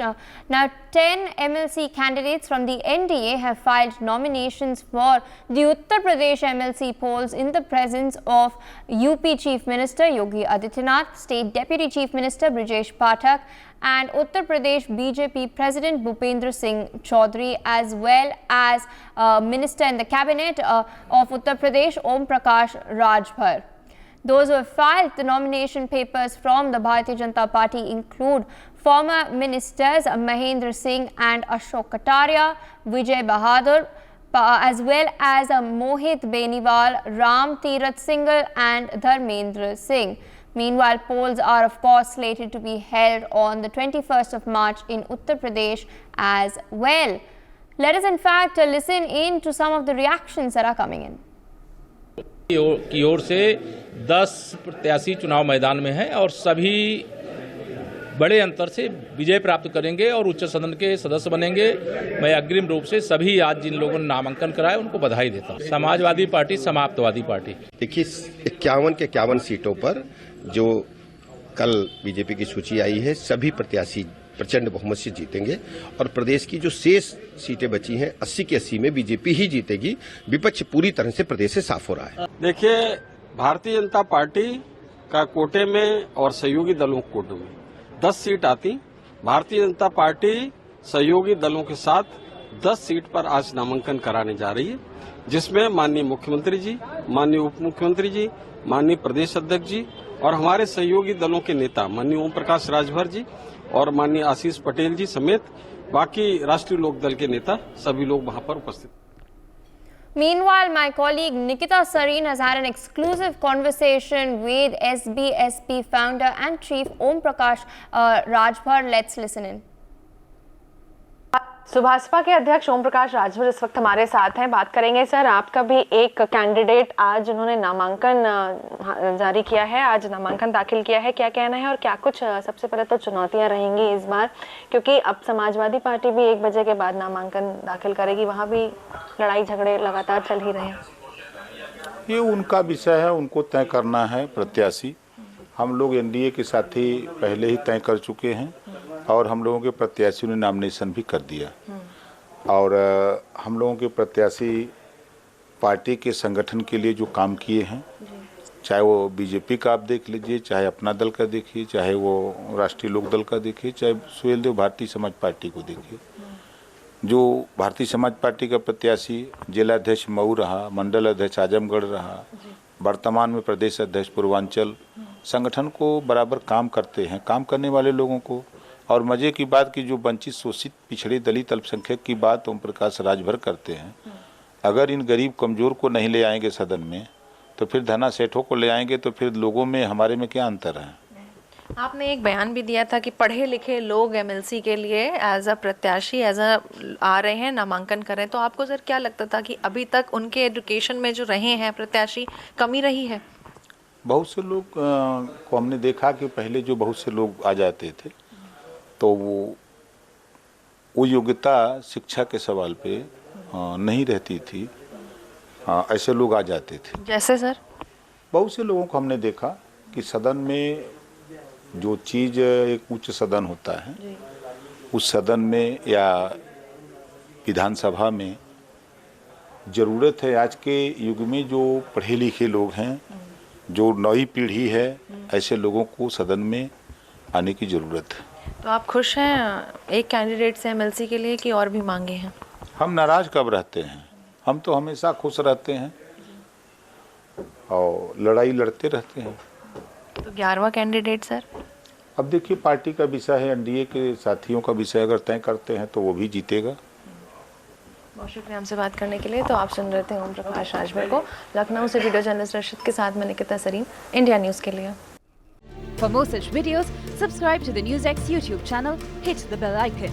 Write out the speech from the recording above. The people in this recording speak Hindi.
Now, 10 MLC candidates from the NDA have filed nominations for the Uttar Pradesh MLC polls in the presence of UP Chief Minister Yogi Adityanath, State Deputy Chief Minister Brijesh Pathak and Uttar Pradesh BJP President Bhupendra Singh Chaudhary, as well as Minister in the Cabinet of Uttar Pradesh Om Prakash Rajbhar. Those who have filed the nomination papers from the Bharatiya Janata Party include former ministers Mahendra Singh and Ashok Kataria, Vijay Bahadur, as well as Mohit Beniwal, Ram Tirath Singhal and Dharmendra Singh. Meanwhile, polls are of course slated to be held on the 21st of March in Uttar Pradesh as well. Let us in fact listen in to some of the reactions that are coming in. की ओर से 10 प्रत्याशी चुनाव मैदान में हैं और सभी बड़े अंतर से विजय प्राप्त करेंगे और उच्च सदन के सदस्य बनेंगे। मैं अग्रिम रूप से सभी आज जिन लोगों ने नामांकन कराया उनको बधाई देता हूँ। समाजवादी पार्टी, समाप्तवादी पार्टी। देखिए 51 के 51 सीटों पर जो कल बीजेपी की सूची आई है, सभी प्रत्याशी प्रचंड बहुमत से जीतेंगे और प्रदेश की जो शेष सीटें बची हैं 80 की 80 में बीजेपी ही जीतेगी। विपक्ष पूरी तरह से प्रदेश से साफ हो रहा है। देखिए, भारतीय जनता पार्टी का कोटे में और सहयोगी दलों के कोटे में 10 सीट आती। भारतीय जनता पार्टी सहयोगी दलों के साथ 10 सीट पर आज नामांकन कराने जा रही है, जिसमें माननीय मुख्यमंत्री जी, माननीय उप मुख्यमंत्री जी, माननीय प्रदेश अध्यक्ष जी और हमारे सहयोगी दलों के नेता माननीय ओम प्रकाश राजभर जी और माननीय आशीष पटेल जी समेत बाकी राष्ट्रीय लोकदल के नेता सभी लोग वहां पर उपस्थित। Meanwhile, my colleague Nikita Sareen has had an exclusive conversation with SBSP founder and chief Om Prakash Rajbhar. Let's listen in. Subhaspa के अध्यक्ष ओम प्रकाश राजभर इस वक्त हमारे साथ हैं। बात करेंगे सर, आपका भी एक कैंडिडेट आज उन्होंने नामांकन जारी किया है, आज नामांकन दाखिल किया है, क्या कहना है और क्या कुछ सबसे पहले तो चुनौतियां रहेंगी इस बार, क्योंकि अब समाजवादी पार्टी भी 1 बजे के बाद नामांकन दाखिल करेगी, वहाँ भी लड़ाई झगड़े लगातार चल ही रहे हैं। ये उनका विषय है, उनको तय करना है प्रत्याशी। हम लोग एनडीए के साथी पहले ही तय कर चुके हैं और हम लोगों के प्रत्याशियों ने नॉमिनेशन भी कर दिया और हम लोगों के प्रत्याशी पार्टी के संगठन के लिए जो काम किए हैं, चाहे वो बीजेपी का आप देख लीजिए, चाहे अपना दल का देखिए, चाहे वो राष्ट्रीय लोकदल का देखिए, चाहे सुहेलदेव भारतीय समाज पार्टी को देखिए। जो भारतीय समाज पार्टी का प्रत्याशी जिलाध्यक्ष मऊ रहा, मंडल अध्यक्ष आजमगढ़ रहा, वर्तमान में प्रदेश अध्यक्ष पूर्वांचल, संगठन को बराबर काम करते हैं। काम करने वाले लोगों को, और मजे की बात कि जो वंचित, शोषित, पिछड़े, दलित, अल्पसंख्यक की बात ओम प्रकाश राजभर करते हैं। अगर इन गरीब कमजोर को नहीं ले आएंगे सदन में तो फिर धना सेठों को ले आएंगे, तो फिर लोगों में हमारे में क्या अंतर है। आपने एक बयान भी दिया था कि पढ़े लिखे लोग एमएलसी के लिए एज अ प्रत्याशी आ रहे हैं, नामांकन कर रहे हैं, तो आपको सर क्या लगता था कि अभी तक उनके एजुकेशन में जो रहे हैं प्रत्याशी कमी रही है? बहुत से लोग को हमने देखा कि पहले जो बहुत से लोग आ जाते थे तो वो योग्यता शिक्षा के सवाल पे नहीं रहती थी, ऐसे लोग आ जाते थे। जैसे सर बहुत से लोगों को हमने देखा कि सदन में जो चीज़ एक उच्च सदन होता है, उस सदन में या विधानसभा में ज़रूरत है। आज के युग में जो पढ़े लिखे लोग हैं, जो नई पीढ़ी है, ऐसे लोगों को सदन में आने की ज़रूरत है। तो आप खुश हैं एक कैंडिडेट से एमएलसी के लिए कि और भी मांगे हैं? हम नाराज कब रहते हैं? हम तो हमेशा खुश रहते हैं और लड़ाई लड़ते रहते हैं। तो 11वां कैंडिडेट सर? अब देखिए, पार्टी का विषय है, एनडीए के साथियों का विषय अगर तय करते हैं तो वो भी जीतेगा। बहुत शुक्रिया हमसे बात करने के लिए। तो आप सुन रहे थे ओम प्रकाश राजभर को। लखनऊ से वीडियो जर्नलिस्ट रशीद के साथ मैं निकिता सरीन, इंडिया न्यूज़ के लिए। For more such videos, subscribe to the NewsX YouTube channel, hit the bell icon.